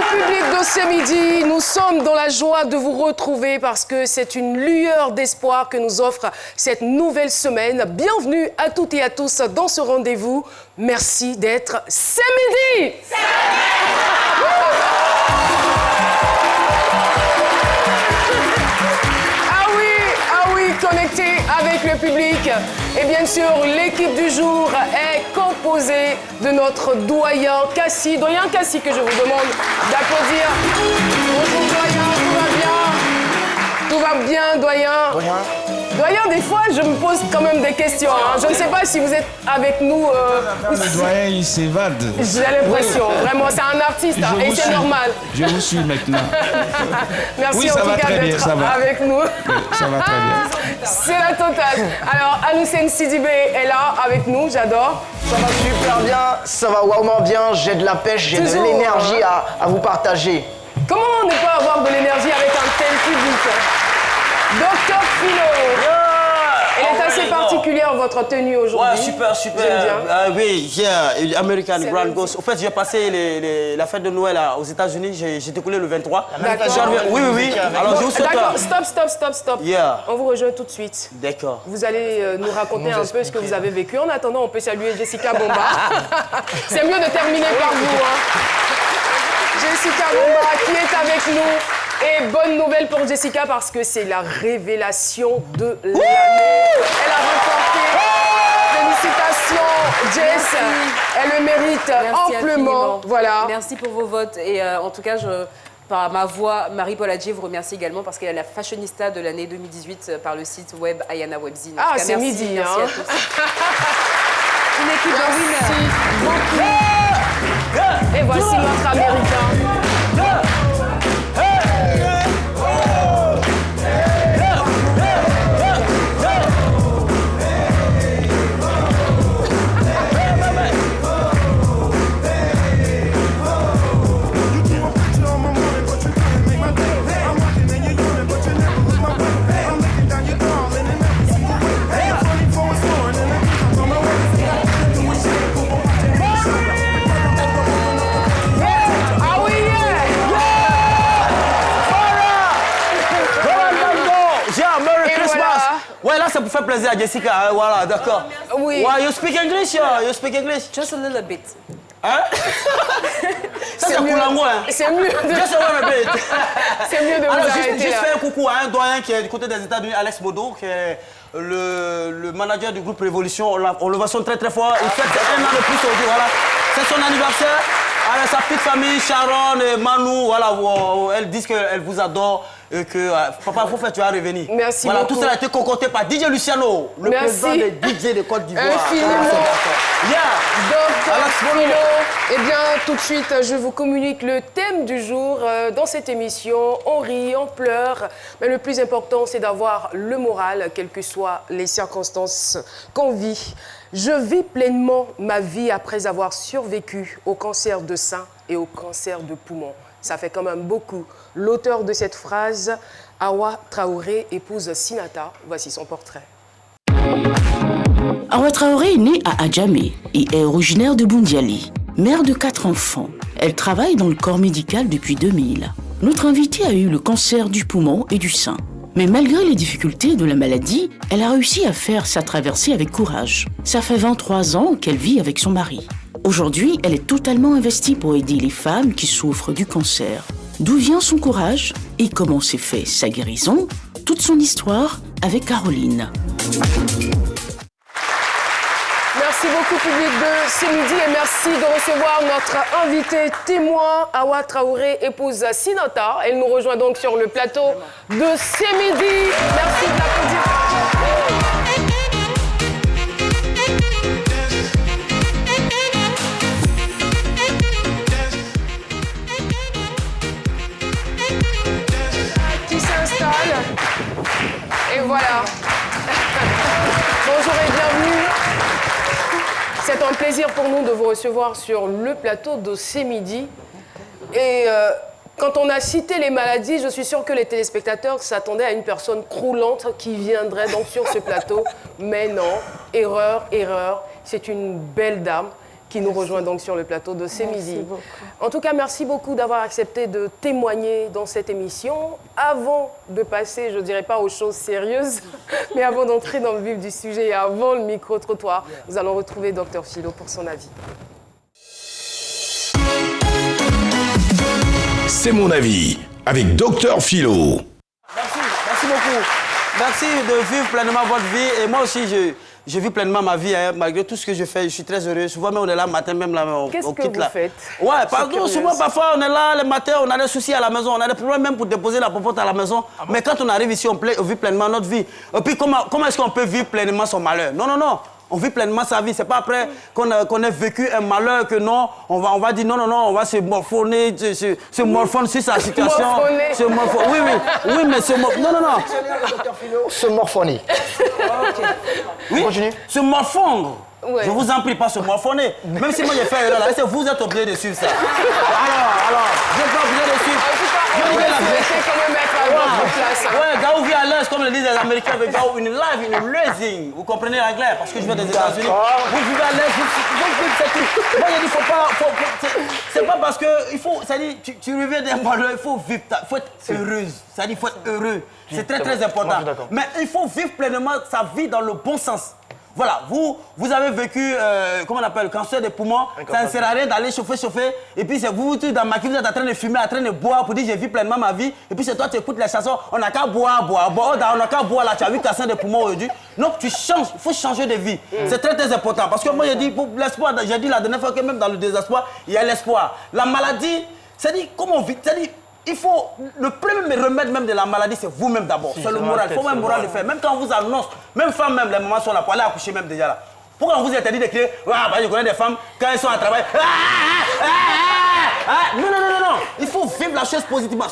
public de ce midi, nous sommes dans la joie de vous retrouver parce que c'est une lueur d'espoir que nous offre cette nouvelle semaine. Bienvenue à toutes et à tous dans ce rendez-vous. Merci d'être ce midi. Ah oui, connecté avec le public. Et bien sûr, l'équipe du jour est composée de notre doyen Cassie. Doyen Cassie, que je vous demande d'applaudir. Bonjour doyen, tout va bien, doyen? Doyen, des fois, je me pose quand même des questions. Hein. Je ne sais pas si vous êtes avec nous. Le doyen, il s'évade. J'ai l'impression, vraiment, c'est un artiste hein, et c'est normal. Je vous suis maintenant. Merci oui, en ça tout va cas très bien, d'être ça va. avec nous. Oui, ça va très bien. C'est la totale. Alors, Anoussène Sidibé est là avec nous, j'adore. Ça va super bien, ça va wauement bien, j'ai de la pêche, j'ai de l'énergie à vous partager. Comment ne pas avoir de l'énergie avec un tel public? Docteur Philo. Elle est assez particulière, votre tenue aujourd'hui. Ouais, super. J'aime bien. Oui, American Grand Ghost. Au fait, j'ai passé la fête de Noël aux États-Unis. J'ai décollé le 23. D'accord. Oui. Alors, je vous souhaite. D'accord, stop. Yeah. On vous rejoint tout de suite. D'accord. Vous allez nous raconter un peu ce que vous avez vécu. En attendant, on peut saluer Jessica Bomba. C'est mieux de terminer par vous. Hein. Jessica Bomba qui est avec nous. Et bonne nouvelle pour Jessica parce que c'est la révélation de l'année. Elle a remporté. Félicitations, Jess. Elle le mérite Merci amplement. infiniment. Voilà. Merci pour vos votes. Et en tout cas, par ma voix, Marie-Paul Adjier vous remercie également parce qu'elle est la fashionista de l'année 2018 par le site web Ayana Webzine. Ah, c'est midi. Merci hein. à tous. Une équipe de winners. Et voici notre Américain. Ouais, là, ça vous fait plaisir à Jessica. Hein, voilà, d'accord. Oui. Ouais, you speak English? You speak English? Just a little bit. Hein? Ça, c'est Koulango, hein? C'est mieux de... Just a little bit. C'est mieux de vous Alors, arrêter juste là. faire un coucou à un doyen qui est du côté des États-Unis, Alex Bodo, qui est le manager du groupe Révolution. On le voit son très fort. Il fête un an de plus aujourd'hui, voilà. C'est son anniversaire. Alors, sa petite famille, Sharon et Manu, voilà, elles disent qu'elles vous adorent. Et que Papa Fofet, tu vas revenir. Merci voilà, beaucoup. Tout cela a été concocté par DJ Luciano, le président des DJ de Côte d'Ivoire. Infiniment. Docteur Alex Philo. Eh bien, tout de suite, je vous communique le thème du jour. Dans cette émission, on rit, on pleure. Mais le plus important, c'est d'avoir le moral, quelles que soient les circonstances qu'on vit. Je vis pleinement ma vie après avoir survécu au cancer de sein et au cancer de poumon. Ça fait quand même beaucoup. L'auteur de cette phrase, Awa Traoré, épouse Sinata. Voici son portrait. Awa Traoré est née à Adjamé et est originaire de Boundiali. Mère de 4 enfants, elle travaille dans le corps médical depuis 2000. Notre invitée a eu le cancer du poumon et du sein. Mais malgré les difficultés de la maladie, elle a réussi à faire sa traversée avec courage. Ça fait 23 ans qu'elle vit avec son mari. Aujourd'hui, elle est totalement investie pour aider les femmes qui souffrent du cancer. D'où vient son courage et comment s'est fait sa guérison? Toute son histoire avec Caroline. Merci beaucoup, public de ce midi, et merci de recevoir notre invité témoin, Awa Traoré, épouse Sinata. Elle nous rejoint donc sur le plateau de ce midi. Merci de l'applaudir. Qui s'installe. Et voilà. Bonjour et bienvenue. C'est un plaisir pour nous de vous recevoir sur le plateau de ce midi. Et quand on a cité les maladies, je suis sûre que les téléspectateurs s'attendaient à une personne croulante qui viendrait donc sur ce plateau. Mais non, erreur. C'est une belle dame qui nous rejoint donc sur le plateau de C'est Merci Midi. beaucoup. En tout cas, merci beaucoup d'avoir accepté de témoigner dans cette émission. Avant de passer, je ne dirais pas aux choses sérieuses, mais avant d'entrer dans le vif du sujet et avant le micro-trottoir, nous allons retrouver Dr Philo pour son avis. C'est mon avis, avec Dr Philo. Merci beaucoup. Merci de vivre pleinement votre vie. Et moi aussi, je vis pleinement ma vie. Hein. Malgré tout ce que je fais, je suis très heureux. Souvent, même on est là le matin, même là, on Qu'est-ce que quitte vous là. faites? Ouais, pardon, souvent, parfois, on est là le matin, on a des soucis à la maison, on a des problèmes même pour déposer la popote à la maison. Mais quand on arrive ici, on vit pleinement notre vie. Et puis, comment est-ce qu'on peut vivre pleinement son malheur? Non, non, non. On vit pleinement sa vie. C'est pas après qu'on ait vécu un malheur que non, on va dire non, non, non, on va se morfonner, se morfondre sur sa situation. Morfonner. Se morfondre. Oui, oui, oui, mais se morfondre. Non, non, non. Se morfonner. Oui, Continue. se morfondre. Ouais. Je vous en prie, pas se morfonner. Même si moi j'ai fait erreur là, c'est vous êtes obligé de suivre ça. Alors, vous n'êtes pas obligé de suivre. En tout cas, on va souhaiter quand même être à votre place. Hein. Ouais, gars, vit à l'aise, comme le disent les Américains, avec gars, une live, une losing. Vous comprenez l'anglais, parce que je viens des États-Unis. Vous vivez à l'aise, vous vivez, c'est tout. Moi, j'ai dit, faut pas. C'est pas parce que. Il faut. Ça dit, tu reviens d'un malheur, il faut vivre. Il faut être heureuse. Ça dit, il faut être heureux. C'est très, très important. Mais il faut vivre pleinement sa vie dans le bon sens. Voilà, vous avez vécu, comment on appelle, le cancer des poumons. Ça ne sert à rien d'aller chauffer. Et puis, c'est vous dans ma vous êtes en train de fumer, en train de boire pour dire j'ai vu pleinement ma vie. Et puis, c'est toi, tu écoutes les chansons. On n'a qu'à boire. On n'a qu'à boire là. Tu as vu cancer des poumons aujourd'hui. Donc, tu changes. Il faut changer de vie. C'est très, très important. Parce que moi, j'ai dit, pour l'espoir, j'ai dit la dernière fois que même dans le désespoir, il y a l'espoir. La maladie, c'est-à-dire, comment on vit? C'est-à-dire, il faut, le premier remède même de la maladie, c'est vous-même d'abord. C'est le moral. Il faut même moral le faire. Même quand on vous annonce, même femmes, même les mamans sont là pour aller accoucher même déjà là. Pourquoi on vous interdit de crier? Ah, bah, je connais des femmes, quand elles sont à travail. Non, non, non, non, non. Il faut vivre la chose positivement.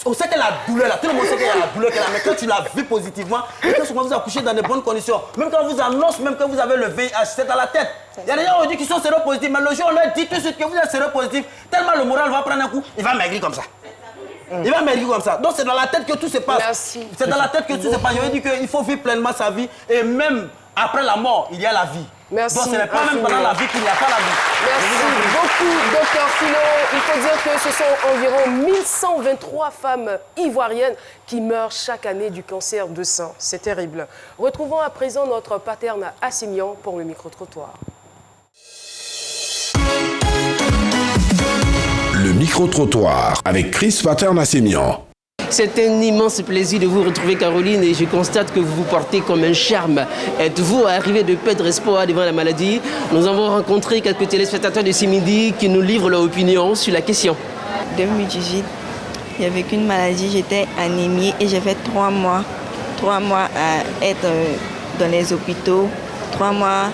On sait qu'il y a la douleur là. Tout le monde sait qu'il y a la douleur qu'elle a. Mais quand tu la vis positivement, et quand vous accouchez dans de bonnes conditions, même quand on vous annonce, même quand vous avez le VIH, c'est dans la tête. Il y a des gens qui sont séropositifs, mais le jour où on leur dit tout de suite que vous êtes séropositif, tellement le moral va prendre un coup, il va maigrir comme ça. Il va maigrir comme ça. Donc c'est dans la tête que tout se passe. Merci. C'est dans la tête que tout se passe. Je veux dire qu'il faut vivre pleinement sa vie et même après la mort, il y a la vie. Merci. Donc ce n'est pas même pendant la vie qu'il n'y a pas la vie. Merci beaucoup, Dr Philo. Il faut dire que ce sont environ 1123 femmes ivoiriennes qui meurent chaque année du cancer de sein. C'est terrible. Retrouvons à présent notre paterne Assimian pour le micro-trottoir. Le micro-trottoir avec Chris Paternassemian. C'est un immense plaisir de vous retrouver, Caroline, et je constate que vous vous portez comme un charme. Êtes-vous arrivé de perdre espoir devant la maladie? Nous avons rencontré quelques téléspectateurs de ce midi qui nous livrent leur opinion sur la question. 2018, j'ai vécu une maladie, j'étais anémie et j'ai fait 3 mois. 3 mois à être dans les hôpitaux, 3 mois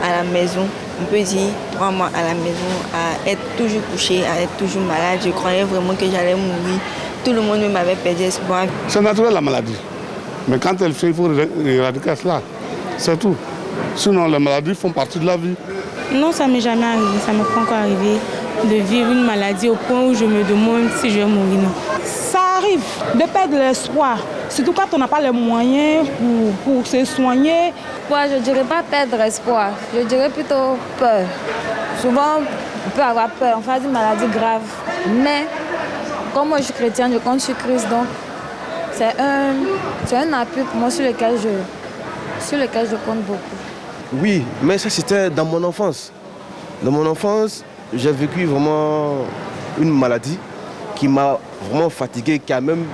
à la maison. On peut dire 3 mois à la maison, à être toujours couché, à être toujours malade. Je croyais vraiment que j'allais mourir. Tout le monde m'avait perdu espoir. C'est naturel la maladie. Mais quand elle fait, il faut éradiquer cela. C'est tout. Sinon, les maladies font partie de la vie. Non, ça ne m'est jamais arrivé. Ça ne m'est pas encore arrivé de vivre une maladie au point où je me demande si je vais mourir. Non. Ça arrive de perdre l'espoir. Surtout quand on n'a pas les moyens pour se soigner. Ouais, je ne dirais pas perdre espoir. Je dirais plutôt peur. Souvent, on peut avoir peur en face d'une maladie grave. Mais comme moi je suis chrétienne, je compte sur Christ, donc c'est un appui pour moi sur lequel je compte beaucoup. Oui, mais ça c'était dans mon enfance. Dans mon enfance, j'ai vécu vraiment une maladie qui m'a vraiment fatigué, qui a même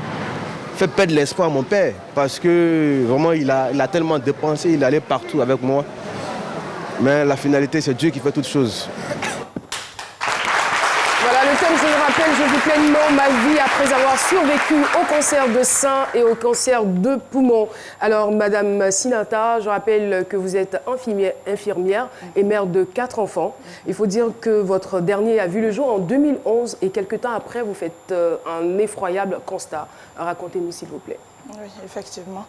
fait perdre l'espoir à mon père. Parce que vraiment il a tellement dépensé, il allait partout avec moi. Mais la finalité, c'est Dieu qui fait toutes choses. Voilà, le thème, je le rappelle, je vis pleinement ma vie après avoir survécu au cancer de sein et au cancer de poumon. Alors, Madame Sinata, je rappelle que vous êtes infirmière et mère de 4 enfants. Il faut dire que votre dernier a vu le jour en 2011 et quelques temps après, vous faites un effroyable constat. Racontez-nous, s'il vous plaît. Oui, effectivement.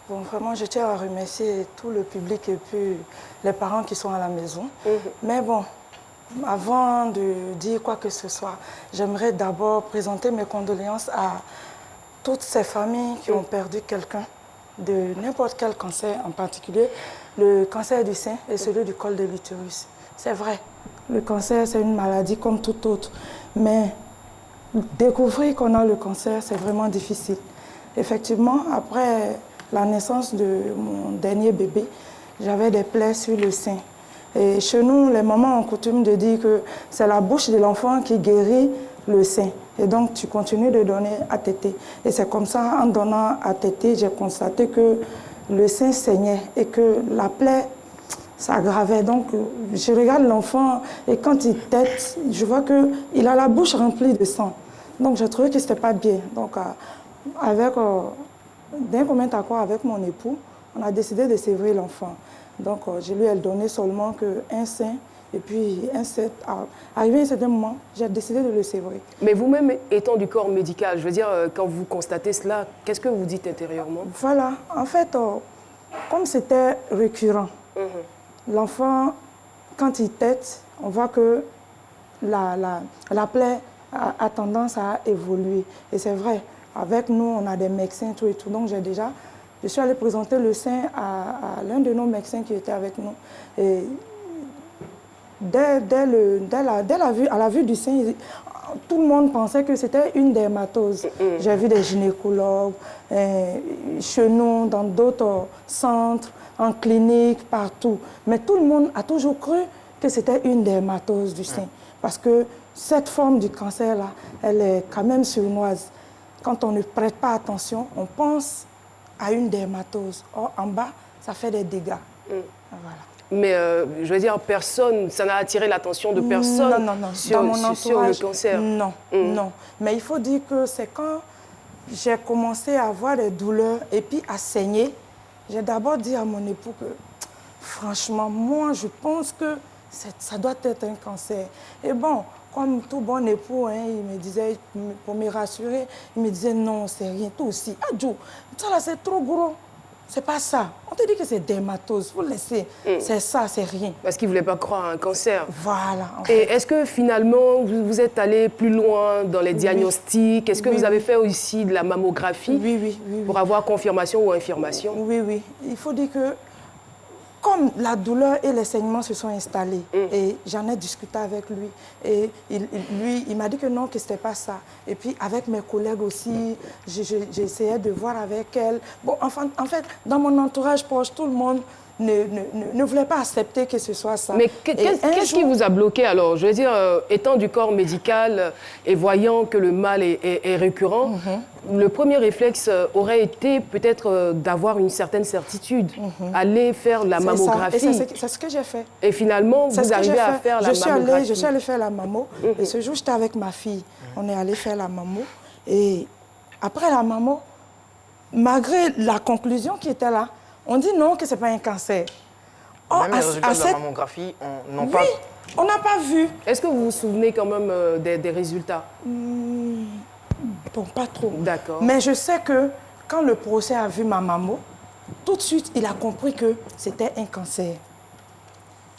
Bon, vraiment, je tiens à remercier tout le public et puis les parents qui sont à la maison. Mais bon, avant de dire quoi que ce soit, j'aimerais d'abord présenter mes condoléances à toutes ces familles qui ont perdu quelqu'un de n'importe quel cancer, en particulier le cancer du sein et celui du col de l'utérus. c'est vrai, le cancer, c'est une maladie comme toute autre. Mais découvrir qu'on a le cancer, c'est vraiment difficile. Effectivement, après la naissance de mon dernier bébé, j'avais des plaies sur le sein. Et chez nous, les mamans ont coutume de dire que c'est la bouche de l'enfant qui guérit le sein. Et donc, tu continues de donner à téter. Et c'est comme ça, en donnant à téter, j'ai constaté que le sein saignait et que la plaie s'aggravait. Donc, je regarde l'enfant et quand il tète, je vois qu'il a la bouche remplie de sang. Donc, j'ai trouvé que ce n'était pas bien. Donc, d'un commun accord avec mon époux, on a décidé de sévrer l'enfant. Donc, je lui ai donné seulement qu'un sein. Et puis, arrivé à un certain moment, j'ai décidé de le sévrer. Mais vous-même, étant du corps médical, je veux dire, quand vous constatez cela, qu'est-ce que vous dites intérieurement? Voilà. En fait, comme c'était récurrent, l'enfant, quand il tète, on voit que la plaie a tendance à évoluer. Et c'est vrai, avec nous, on a des médecins, tout et tout. Donc, je suis allée présenter le sein à l'un de nos médecins qui était avec nous. Et à la vue du sein, tout le monde pensait que c'était une dermatose. J'ai vu des gynécologues, chez nous, dans d'autres centres, en clinique, partout. Mais tout le monde a toujours cru que c'était une dermatose du sein. Parce que cette forme du cancer-là, elle est quand même sournoise. Quand on ne prête pas attention, on pense à une dermatose. Or, en bas, ça fait des dégâts. Voilà. Mais je veux dire, personne, ça n'a attiré l'attention de personne sur le cancer. Non, non. Mais il faut dire que c'est quand j'ai commencé à avoir des douleurs et puis à saigner, j'ai d'abord dit à mon époux que, franchement, moi, je pense que ça doit être un cancer. Et bon, comme tout bon époux, hein, il me disait, pour me rassurer, il me disait non, c'est rien, tout aussi. Adjo, ça là, c'est trop gros. C'est pas ça. On te dit que c'est dermatose, vous laissez. C'est ça, c'est rien. Parce qu'il ne voulait pas croire à un cancer. Voilà. Et est-ce que finalement, vous êtes allé plus loin dans les diagnostics? Est-ce que vous avez fait aussi de la mammographie pour avoir confirmation ou infirmation? Oui, oui. Il faut dire que comme la douleur et les saignements se sont installés, et j'en ai discuté avec lui, et il m'a dit que non, que ce n'était pas ça. Et puis avec mes collègues aussi, j'essayais de voir avec elle. Bon, enfin, en fait, dans mon entourage proche, tout le monde ne voulait pas accepter que ce soit ça. Mais qu'est-ce qui vous a bloqué alors? Je veux dire, étant du corps médical et voyant que le mal est récurrent, le premier réflexe aurait été peut-être d'avoir une certaine certitude, aller faire la mammographie. C'est ce que j'ai fait. Et finalement, vous arrivez à faire la mammographie. Je suis allée faire la mammo, et ce jour, j'étais avec ma fille. On est allé faire la mammo, et après la mammo, malgré la conclusion qui était là, on dit non, que ce n'est pas un cancer. Même les résultats de la mammographie, on n'a pas vu. Est-ce que vous vous souvenez quand même des résultats? Bon, pas trop. D'accord. Mais je sais que quand le procès a vu ma maman, tout de suite, il a compris que c'était un cancer.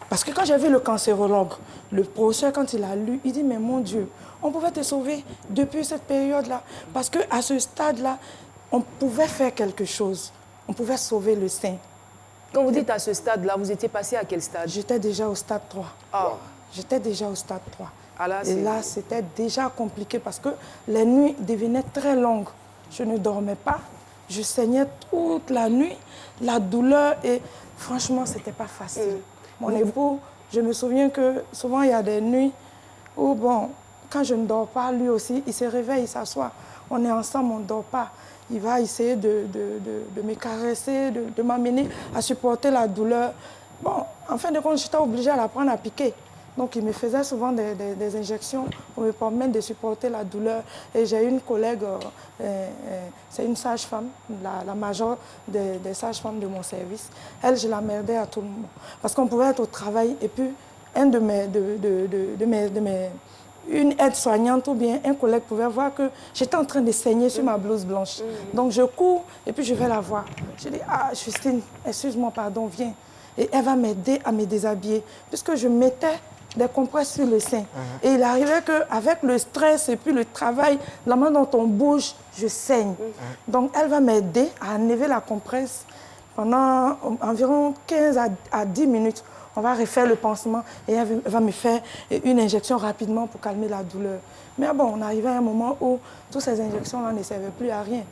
Parce que quand j'ai vu le cancérologue, le procès, quand il a lu, il dit, mais mon Dieu, on pouvait te sauver depuis cette période-là. Parce qu'à ce stade-là, on pouvait faire quelque chose. On pouvait sauver le sein. Quand vous dites à ce stade-là, vous étiez passé à quel stade? J'étais déjà au stade 3. Ah. J'étais déjà au stade 3. Ah là, et là, c'était déjà compliqué parce que les nuits devenaient très longues. Je ne dormais pas. Je saignais toute la nuit. La douleur, et franchement, ce n'était pas facile. Mon époux, je me souviens que souvent, il y a des nuits où, bon, quand je ne dors pas, lui aussi, il se réveille, il s'assoit. On est ensemble, on ne dort pas. Il va essayer de me caresser, de m'amener à supporter la douleur. Bon, en fin de compte, j'étais obligée à la prendre à piquer. Donc, il me faisait souvent des injections pour me permettre de supporter la douleur. Et j'ai une collègue, c'est une sage-femme, la majeure des sages-femmes de mon service. Elle, je la merdais à tout le monde. Parce qu'on pouvait être au travail et puis une aide-soignante ou bien un collègue pouvait voir que j'étais en train de saigner sur ma blouse blanche. Donc, je cours et puis je vais la voir. Je dis, ah, Justine, excuse-moi, pardon, viens. Et elle va m'aider à me déshabiller. Puisque je mettais des compresses sur le sein. Et il arrivait qu'avec le stress et puis le travail, la main dont on bouge, je saigne. Donc, elle va m'aider à enlever la compresse pendant environ 15 à 10 minutes. on va refaire le pansement et elle va me faire une injection rapidement pour calmer la douleur. Mais bon, on arrivait à un moment où toutes ces injections-là ne servaient plus à rien.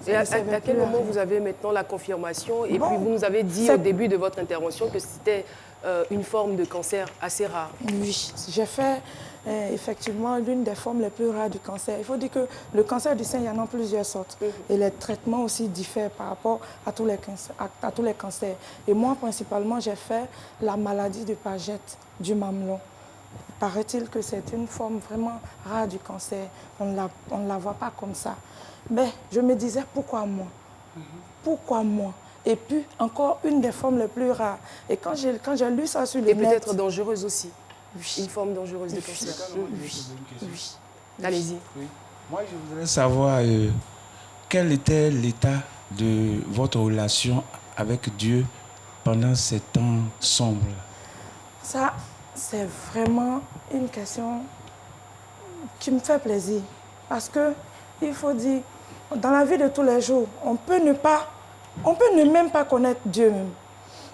Et à quel moment vous avez maintenant la confirmation? Et puis vous nous avez dit au début de votre intervention que c'était une forme de cancer assez rare. Oui, j'ai fait effectivement l'une des formes les plus rares du cancer. Il faut dire que le cancer du sein, il y en a plusieurs sortes. Et les traitements aussi diffèrent par rapport à tous les cancers. Et moi, principalement, j'ai fait la maladie de Paget du mamelon. Paraît-il que c'est une forme vraiment rare du cancer. On ne la voit pas comme ça. Mais je me disais, pourquoi moi? Pourquoi moi? Et puis, encore une des formes les plus rares. Et quand j'ai lu ça sur le net... Et peut-être dangereuse aussi. Oui. Une forme dangereuse de cancer. Oui. Allez-y. Oui. Moi, je voudrais savoir quel était l'état de votre relation avec Dieu pendant ces temps sombres. Ça, c'est vraiment une question qui me fait plaisir. Parce que, il faut dire, dans la vie de tous les jours, on peut ne même pas connaître Dieu même.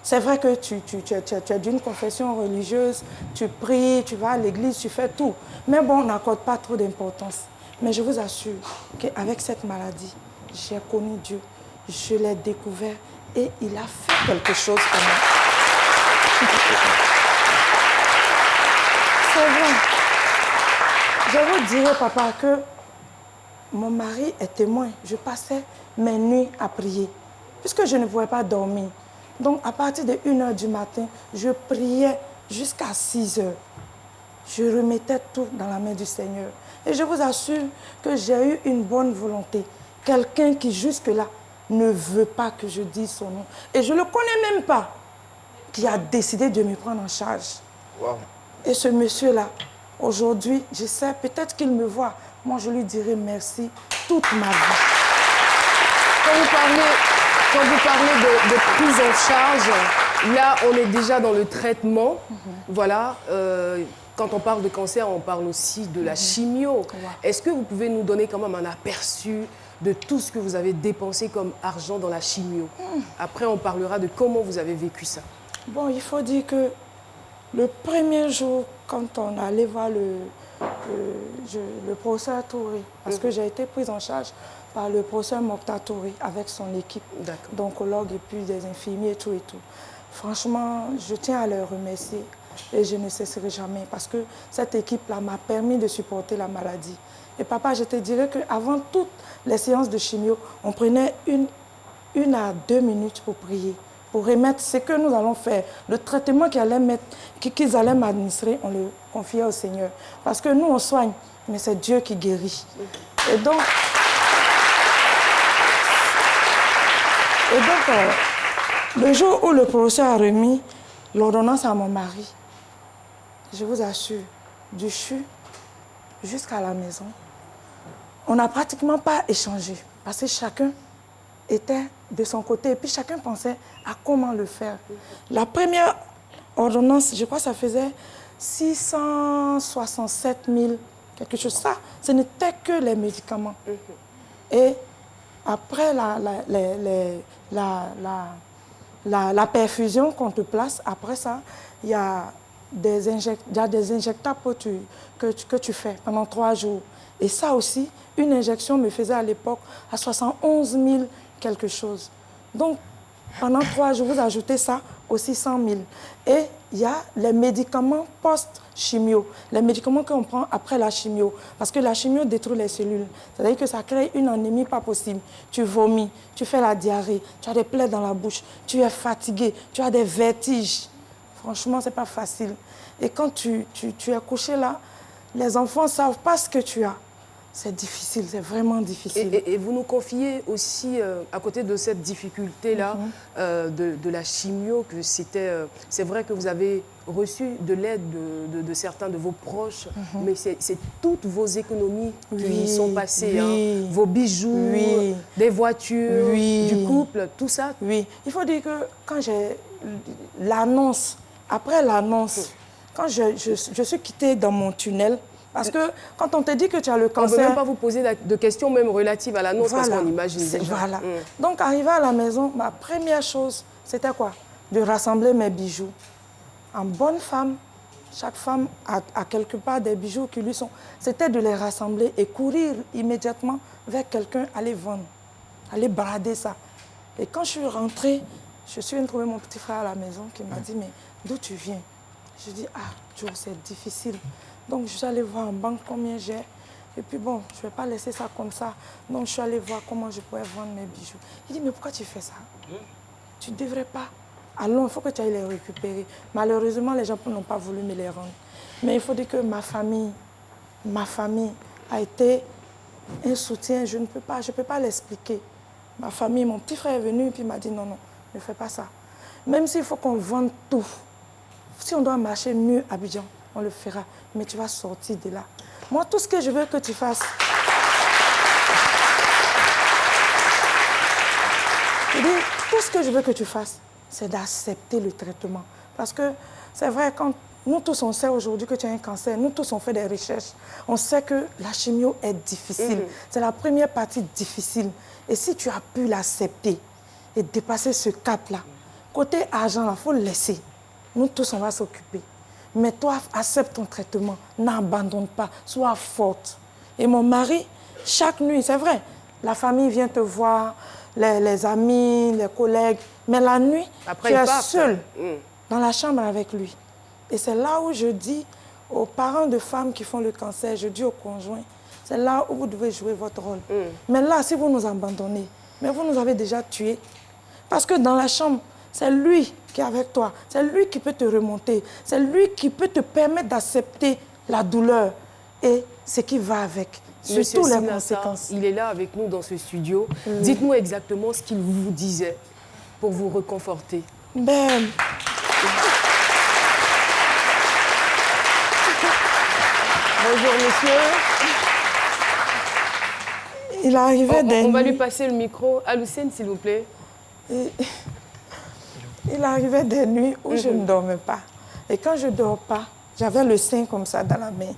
C'est vrai que tu es d'une confession religieuse, tu pries, tu vas à l'église, tu fais tout. Mais bon, on n'accorde pas trop d'importance. Mais je vous assure qu'avec cette maladie, j'ai connu Dieu, je l'ai découvert et il a fait quelque chose pour moi. C'est vrai. Je vous dirais, papa, que mon mari est témoin. Je passais mes nuits à prier, puisque je ne pouvais pas dormir. Donc, à partir de 1h du matin, je priais jusqu'à 6h. Je remettais tout dans la main du Seigneur. Et je vous assure que j'ai eu une bonne volonté. Quelqu'un qui, jusque-là, ne veut pas que je dise son nom. Et je ne le connais même pas, qui a décidé de me prendre en charge. Wow. Et ce monsieur-là, aujourd'hui, je sais, peut-être qu'il me voit. Moi, je lui dirai merci toute ma vie. Quand vous parlez de prise en charge, là, on est déjà dans le traitement. Voilà. Quand on parle de cancer, on parle aussi de la chimio. Est-ce que vous pouvez nous donner quand même un aperçu de tout ce que vous avez dépensé comme argent dans la chimio? Après, on parlera de comment vous avez vécu ça. Bon, il faut dire que le premier jour, quand on allait voir le professeur Touré, parce que j'ai été prise en charge par le professeur Mokhtar Touré avec son équipe d'oncologues et puis des infirmiers et tout. Franchement, je tiens à leur remercier et je ne cesserai jamais parce que cette équipe-là m'a permis de supporter la maladie. Et papa, je te dirais qu'avant toutes les séances de chimio, on prenait une à 2 minutes pour prier, pour remettre ce que nous allons faire. Le traitement qu'ils allaient m'administrer, on le confiait au Seigneur. Parce que nous, on soigne, mais c'est Dieu qui guérit. Et donc, le jour où le professeur a remis l'ordonnance à mon mari, je vous assure, du CHU jusqu'à la maison, on n'a pratiquement pas échangé. Parce que chacun était de son côté et puis chacun pensait à comment le faire. La première ordonnance, je crois que ça faisait 667 000, quelque chose. Ça, ce n'était que les médicaments. Et après la perfusion qu'on te place, après ça, il y a des injectables que tu fais pendant 3 jours. Et ça aussi, une injection me faisait à l'époque à 71 000 quelque chose. Donc, pendant 3 jours, vous ajoutez ça aussi 100 000. Et il y a les médicaments post-chimio, les médicaments qu'on prend après la chimio. Parce que la chimio détruit les cellules. C'est-à-dire que ça crée une anémie pas possible. Tu vomis, tu fais la diarrhée, tu as des plaies dans la bouche, tu es fatigué, tu as des vertiges. Franchement, ce n'est pas facile. Et quand tu es couché là, les enfants ne savent pas ce que tu as. C'est difficile, c'est vraiment difficile. Et vous nous confiez aussi, à côté de cette difficulté-là, de la chimio, que c'est vrai que vous avez reçu de l'aide de certains de vos proches, mais c'est toutes vos économies qui y sont passées. Hein. Vos bijoux, des voitures, du couple, tout ça. Oui, il faut dire que quand j'ai l'annonce, après l'annonce, quand je suis quittée dans mon tunnel, parce que quand on te dit que tu as le cancer... On ne peut même pas vous poser de questions même relatives à l'annonce, parce qu'on imagine déjà. Voilà. Donc, arrivé à la maison, ma première chose, c'était quoi? De rassembler mes bijoux. en bonne femme, chaque femme a quelque part des bijoux qui lui sont... C'était de les rassembler et courir immédiatement vers quelqu'un, aller vendre, aller brader ça. Et quand je suis rentrée, je suis venue trouver mon petit frère à la maison qui m'a dit, mais d'où tu viens? Je dis, ah, Joe, c'est difficile. Donc, je suis allée voir en banque combien j'ai. Et puis, bon, je ne vais pas laisser ça comme ça. Donc, je suis allée voir comment je pourrais vendre mes bijoux. Il dit, mais pourquoi tu fais ça? Tu ne devrais pas. Allons, il faut que tu ailles les récupérer. Malheureusement, les gens n'ont pas voulu me les rendre. Mais il faut dire que ma famille a été un soutien. Je ne peux pas l'expliquer. Ma famille, mon petit frère est venu et puis m'a dit, non, non, ne fais pas ça. Même s'il faut qu'on vende tout, si on doit marcher mieux à Abidjan, on le fera. Mais tu vas sortir de là. Moi, tout ce que je veux que tu fasses, tout ce que je veux que tu fasses, c'est d'accepter le traitement. Parce que c'est vrai, quand nous tous, on sait aujourd'hui que tu as un cancer, nous tous, on fait des recherches. On sait que la chimio est difficile. C'est la première partie difficile. Et si tu as pu l'accepter et dépasser ce cap-là, côté argent, il faut le laisser. Nous tous, on va s'occuper. Mais toi, accepte ton traitement. N'abandonne pas. Sois forte. Et mon mari, chaque nuit, c'est vrai, la famille vient te voir, les amis, les collègues. Mais la nuit, après, tu es seule dans la chambre avec lui. Et c'est là où je dis aux parents de femmes qui font le cancer, je dis aux conjoints, c'est là où vous devez jouer votre rôle. Mais là, si vous nous abandonnez, mais vous nous avez déjà tués. Parce que dans la chambre, c'est lui qui est avec toi. C'est lui qui peut te remonter. C'est lui qui peut te permettre d'accepter la douleur et ce qui va avec. Surtout les conséquences. Il est là avec nous dans ce studio. Dites-nous exactement ce qu'il vous disait pour vous réconforter. Ben... Bonjour, monsieur. Il arrivait des nuits... On va lui passer le micro. Aloucène, s'il vous plaît. Il arrivait des nuits où je ne dormais pas. Et quand je ne dors pas, j'avais le sein comme ça dans la main.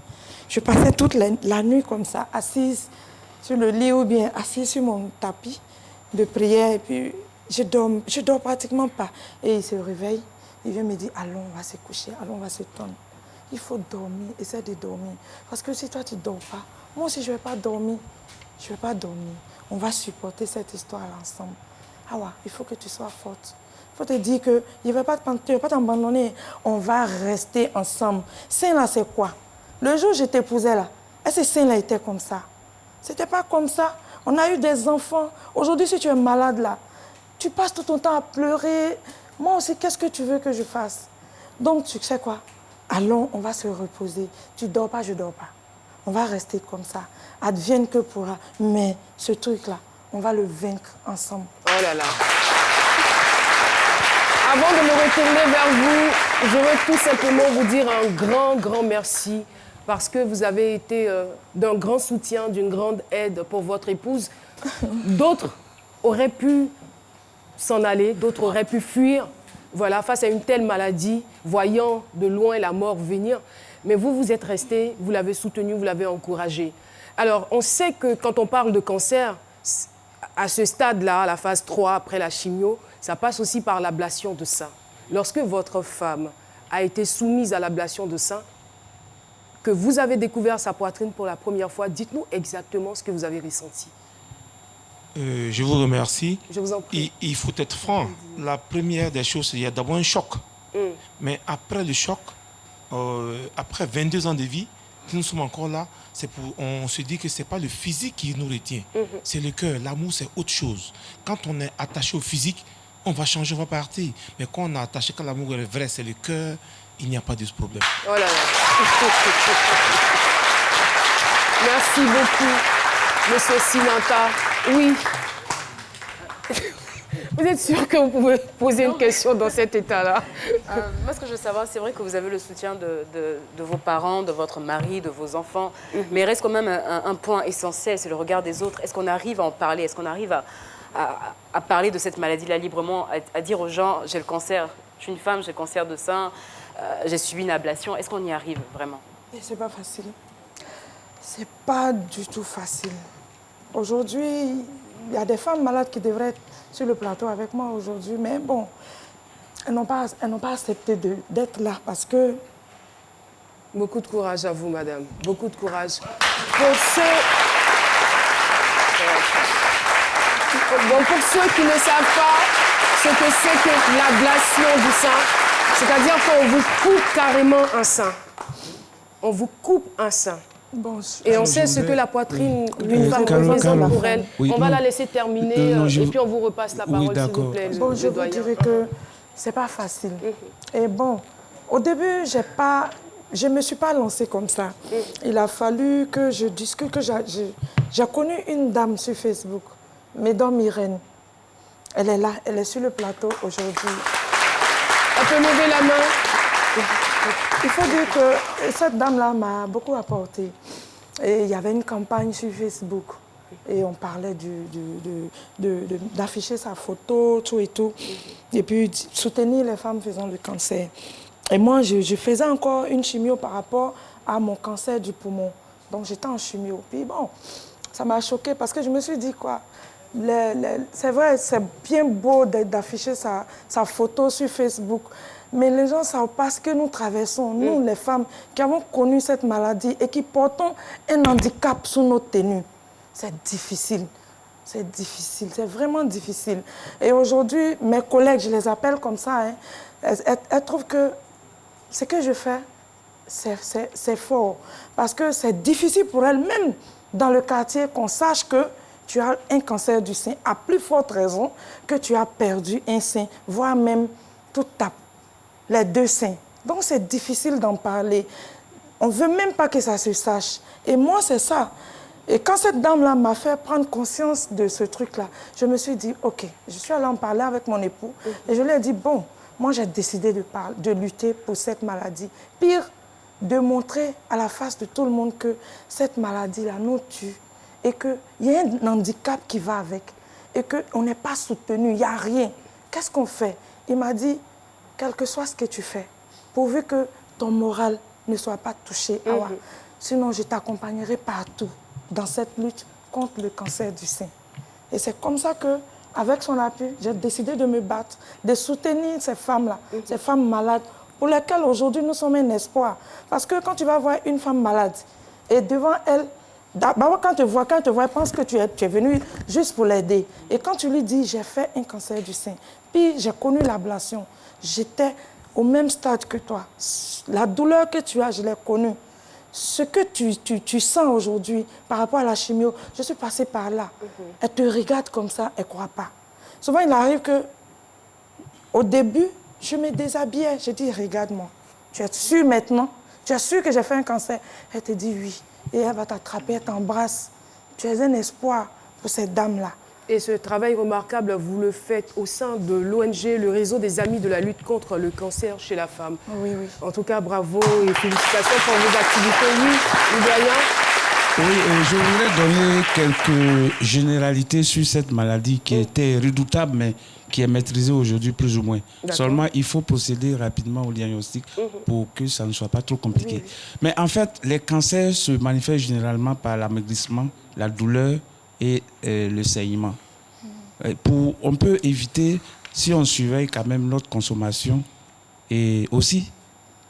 Je passais toute la nuit comme ça, assise sur le lit ou bien assise sur mon tapis de prière. Et puis, je dors pratiquement pas. Et il se réveille, il vient me dire, allons, on va se coucher, allons, on va se tendre. Il faut dormir, essaie de dormir. Parce que si toi, tu ne dors pas, moi aussi, je ne vais pas dormir. Je ne vais pas dormir. On va supporter cette histoire ensemble. Ah ouais, il faut que tu sois forte. Il faut te dire que tu ne vas pas t'abandonner. On va rester ensemble. Saint là, c'est quoi? Le jour où je t'épousais là, est-ce que Saint là était comme ça? C'était pas comme ça. On a eu des enfants. Aujourd'hui, si tu es malade là, tu passes tout ton temps à pleurer. Moi aussi, qu'est-ce que tu veux que je fasse? Donc, tu sais quoi? Allons, on va se reposer. Tu dors pas, je dors pas. On va rester comme ça. Advienne que pourra. Mais ce truc-là, on va le vaincre ensemble. Oh là là. Avant de me retourner vers vous, je veux tout simplement vous dire un grand, grand merci parce que vous avez été d'un grand soutien, d'une grande aide pour votre épouse. D'autres auraient pu s'en aller, d'autres auraient pu fuir, voilà, face à une telle maladie, voyant de loin la mort venir. Mais vous, vous êtes resté, vous l'avez soutenu, vous l'avez encouragé. Alors, on sait que quand on parle de cancer, à ce stade-là, à la phase 3, après la chimio, ça passe aussi par l'ablation de sein. Lorsque votre femme a été soumise à l'ablation de sein, que vous avez découvert sa poitrine pour la première fois, dites-nous exactement ce que vous avez ressenti. Je vous remercie. Je vous en prie. Il faut être franc. La première des choses, il y a d'abord un choc. Mais après le choc, après 22 ans de vie, nous sommes encore là. On se dit que ce n'est pas le physique qui nous retient. C'est le cœur. L'amour, c'est autre chose. Quand on est attaché au physique, on va changer, on va partir. Mais quand on est attaché, quand l'amour est vrai, c'est le cœur, il n'y a pas de problème. Oh là là. Merci beaucoup, Monsieur Sinanta. Oui. Vous êtes sûr que vous pouvez poser une question dans cet état-là? Moi, ce que je veux savoir, c'est vrai que vous avez le soutien de vos parents, de votre mari, de vos enfants. Mais il reste quand même un point essentiel, c'est le regard des autres. Est-ce qu'on arrive à en parler? Est-ce qu'on arrive à parler de cette maladie-là librement, à dire aux gens, j'ai le cancer, je suis une femme, j'ai le cancer de sein, j'ai subi une ablation. Est-ce qu'on y arrive vraiment? C'est pas facile. C'est pas du tout facile. Aujourd'hui, il y a des femmes malades qui devraient être sur le plateau avec moi aujourd'hui, mais bon, elles n'ont pas accepté d'être là parce que... Beaucoup de courage à vous, madame. Beaucoup de courage. Pour ceux... Bon, pour ceux qui ne savent pas ce que c'est que l'ablation du sein, c'est-à-dire qu'on vous coupe carrément un sein. On vous coupe un sein. Bon, et on sait ce que la poitrine d'une femme représente pour elle. Oui, on va la laisser terminer et puis on vous repasse la parole, s'il vous plaît. Bon, je vous dirais que c'est pas facile. Et bon, au début, je ne me suis pas lancée comme ça. Il a fallu que je discute, que j'ai connu une dame sur Facebook, Mesdames Irène. Elle est là, elle est sur le plateau aujourd'hui. Elle peut lever la main. Il faut dire que cette dame-là m'a beaucoup apporté. Et il y avait une campagne sur Facebook. Et on parlait d'afficher sa photo, tout et tout. Et puis soutenir les femmes faisant le cancer. Et moi, je faisais encore une chimio par rapport à mon cancer du poumon. Donc j'étais en chimio. Puis bon, ça m'a choquée parce que je me suis dit quoi. C'est vrai, c'est bien beau d'afficher sa photo sur Facebook. Mais les gens ne savent pas ce que nous traversons, nous les femmes qui avons connu cette maladie et qui portons un handicap sous nos tenues. C'est difficile, c'est vraiment difficile. Et aujourd'hui, mes collègues, je les appelle comme ça, hein, elles trouvent que ce que je fais, c'est fort. Parce que c'est difficile pour elles, même dans le quartier, qu'on sache que tu as un cancer du sein, à plus forte raison que tu as perdu un sein, voire même les deux seins. Donc c'est difficile d'en parler. On ne veut même pas que ça se sache. Et moi, c'est ça. Et quand cette dame-là m'a fait prendre conscience de ce truc-là, je me suis dit, OK, je suis allée en parler avec mon époux et je lui ai dit, bon, moi j'ai décidé de lutter pour cette maladie. Pire, de montrer à la face de tout le monde que cette maladie-là nous tue et qu'il y a un handicap qui va avec et qu'on n'est pas soutenu, il n'y a rien. Qu'est-ce qu'on fait? Il m'a dit, quel que soit ce que tu fais, pourvu que ton moral ne soit pas touché, Awa, sinon je t'accompagnerai partout dans cette lutte contre le cancer du sein. Et c'est comme ça que, avec son appui, j'ai décidé de me battre, de soutenir ces femmes-là, ces femmes malades, pour lesquelles aujourd'hui nous sommes un espoir. Parce que quand tu vas voir une femme malade, et devant elle, d'abord quand elle te voit, elle pense que tu es venu juste pour l'aider. Et quand tu lui dis, j'ai fait un cancer du sein, puis j'ai connu l'ablation, j'étais au même stade que toi. La douleur que tu as, je l'ai connue. Ce que tu sens aujourd'hui par rapport à la chimio, je suis passée par là. Elle te regarde comme ça, elle ne croit pas. Souvent, il arrive que, au début, je me déshabillais. Je dis, regarde-moi, tu es sûre maintenant? Tu es sûre que j'ai fait un cancer? Elle te dit oui. Et elle va t'attraper, elle t'embrasse. Tu es un espoir pour cette dame-là. Et ce travail remarquable, vous le faites au sein de l'ONG, le réseau des Amis de la lutte contre le cancer chez la femme. Oui, oui. En tout cas, bravo et félicitations pour vos activités. Oui, Ibrahim. Oui, je voudrais donner quelques généralités sur cette maladie qui était redoutable, mais qui est maîtrisée aujourd'hui plus ou moins. Seulement, il faut procéder rapidement au diagnostic pour que ça ne soit pas trop compliqué. Oui. Mais en fait, les cancers se manifestent généralement par l'amaigrissement, la douleur, et le saignement. On peut éviter, si on surveille quand même notre consommation et aussi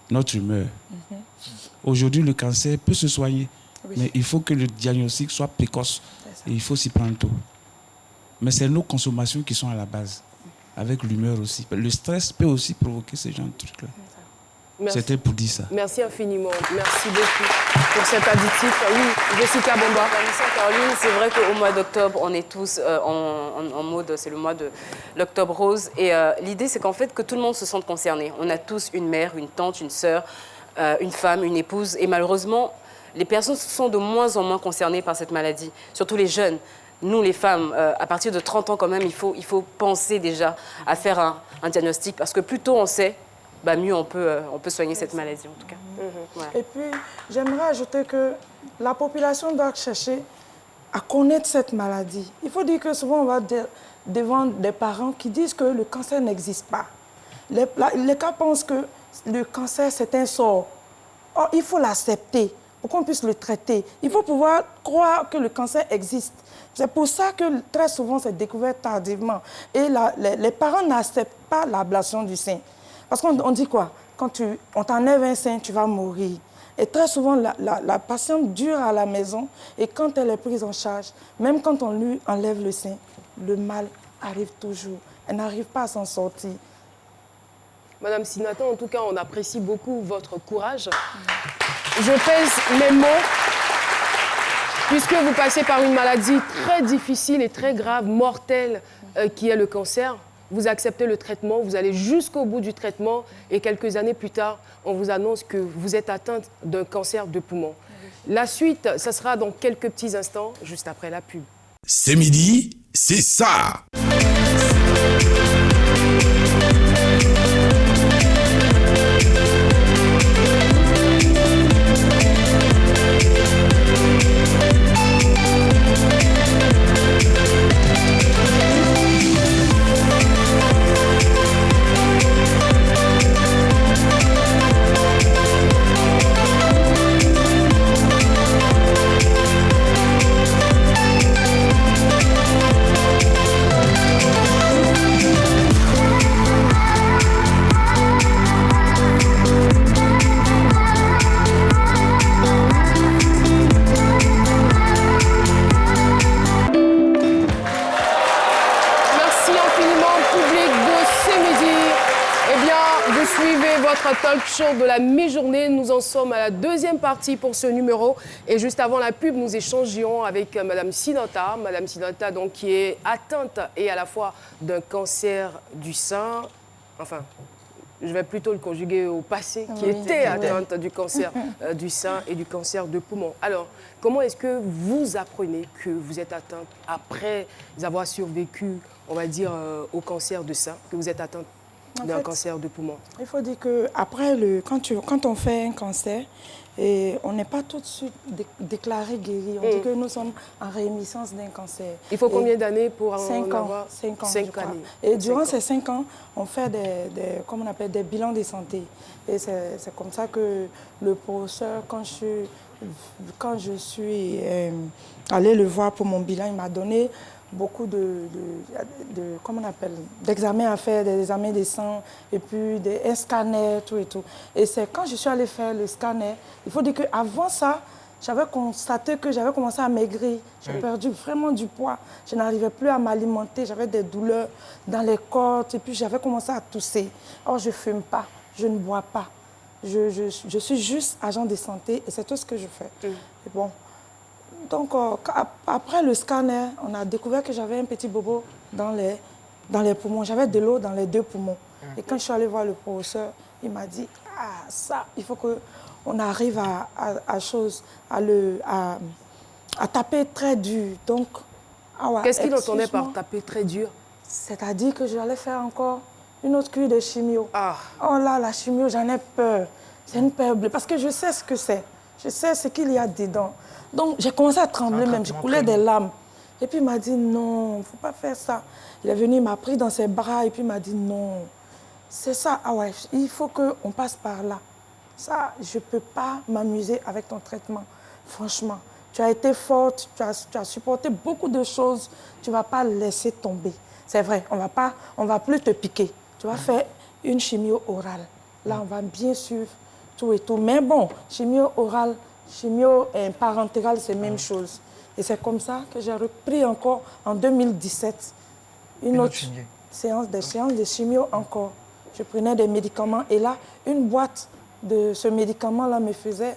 notre humeur. Aujourd'hui, le cancer peut se soigner, mais il faut que le diagnostic soit précoce et il faut s'y prendre tôt. Mais c'est nos consommations qui sont à la base, avec l'humeur aussi. Le stress peut aussi provoquer ce genre de trucs-là. C'était pour dire ça. Merci infiniment. Merci beaucoup pour cet additif. Oui, Jessica Bomba. Caroline, c'est vrai qu'au mois d'octobre, on est tous en mode, c'est le mois de l'octobre rose. Et l'idée, c'est qu'en fait, que tout le monde se sente concerné. On a tous une mère, une tante, une sœur, une femme, une épouse. Et malheureusement, les personnes sont de moins en moins concernées par cette maladie, surtout les jeunes. Nous, les femmes, à partir de 30 ans quand même, il faut penser déjà à faire un diagnostic. Parce que plus tôt on sait, bah mieux on peut soigner cette maladie, en tout cas. Voilà. Et puis, j'aimerais ajouter que la population doit chercher à connaître cette maladie. Il faut dire que souvent, on va devant des parents qui disent que le cancer n'existe pas. Les cas pensent que le cancer, c'est un sort. Or, il faut l'accepter pour qu'on puisse le traiter. Il faut pouvoir croire que le cancer existe. C'est pour ça que très souvent, c'est découvert tardivement. Et les parents n'acceptent pas l'ablation du sein. Parce qu'on dit quoi? Quand on t'enlève un sein, tu vas mourir. Et très souvent, la patiente dure à la maison. Et quand elle est prise en charge, même quand on lui enlève le sein, le mal arrive toujours. Elle n'arrive pas à s'en sortir. Madame Sinata, en tout cas, on apprécie beaucoup votre courage. Je pèse mes mots, puisque vous passez par une maladie très difficile et très grave, mortelle, qui est le cancer. Vous acceptez le traitement, vous allez jusqu'au bout du traitement et quelques années plus tard, on vous annonce que vous êtes atteinte d'un cancer de poumon. La suite, ça sera dans quelques petits instants, juste après la pub. C'est midi, c'est ça. Talk show de la mi-journée. Nous en sommes à la deuxième partie pour ce numéro. Et juste avant la pub, nous échangions avec Madame Sinata. Madame Sinata, donc, qui est atteinte et à la fois d'un cancer du sein. Enfin, je vais plutôt le conjuguer au passé, qui était atteinte du cancer du sein et du cancer de poumon. Alors, comment est-ce que vous apprenez que vous êtes atteinte après avoir survécu, on va dire, au cancer du sein, que vous êtes atteinte d'un cancer de poumon? Il faut dire qu'après, quand on fait un cancer, et on n'est pas tout de suite déclaré guéri. On dit que nous sommes en rémissience d'un cancer. Il faut combien d'années pour 5 ans, avoir 5 ans, 5 années. Et durant ces 5 ans, on fait comme on appelle, des bilans de santé. Et c'est comme ça que le professeur, quand je suis allée le voir pour mon bilan, il m'a donné beaucoup comment on appelle, d'examens à faire, des examens de sang, et puis un scanner, tout et tout. Et c'est quand je suis allée faire le scanner, il faut dire qu'avant ça, j'avais constaté que j'avais commencé à maigrir. J'ai perdu vraiment du poids. Je n'arrivais plus à m'alimenter. J'avais des douleurs dans les côtes, et puis j'avais commencé à tousser. Or, je ne fume pas, je ne bois pas. Je suis juste agent de santé, et c'est tout ce que je fais. Et bon. Donc, après le scanner, on a découvert que j'avais un petit bobo dans les poumons. J'avais de l'eau dans les 2 poumons. Et quand je suis allée voir le professeur, il m'a dit, ah, ça, il faut qu'on arrive à taper très dur. Donc, qu'est-ce qu'il entendait par taper très dur? C'est-à-dire que j'allais faire encore une autre cure de chimio. Oh là, la chimio, j'en ai peur. C'est une peur bleue. Parce que je sais ce que c'est. Je sais ce qu'il y a dedans. Donc, j'ai commencé à trembler même, je coulais des larmes. Et puis, il m'a dit, non, il ne faut pas faire ça. Il est venu, il m'a pris dans ses bras et puis il m'a dit, non, c'est ça, il faut qu'on passe par là. Ça, je ne peux pas m'amuser avec ton traitement. Franchement, tu as été forte, tu as supporté beaucoup de choses, tu ne vas pas laisser tomber. C'est vrai, on va plus te piquer. Tu vas faire une chimio orale. Là, on va bien suivre tout et tout. Mais bon, chimio orale, chimio parentérale, c'est la même chose. Et c'est comme ça que j'ai repris encore en 2017 une autre séance de chimio encore. Je prenais des médicaments et là, une boîte de ce médicament-là me faisait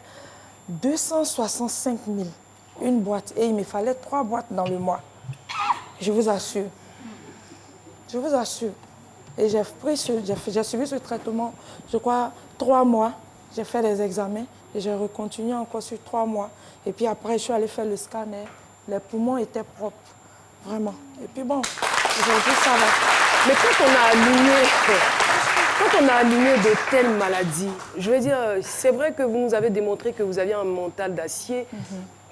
265 000. Une boîte. Et il me fallait 3 boîtes dans le mois. Je vous assure. Je vous assure. Et j'ai suivi ce traitement, je crois, 3 mois. J'ai fait des examens et j'ai recontinué encore sur 3 mois. Et puis après, je suis allée faire le scanner. Les poumons étaient propres, vraiment. Et puis bon, aujourd'hui, ça va. Mais quand on a aligné de telles maladies, je veux dire, c'est vrai que vous nous avez démontré que vous aviez un mental d'acier,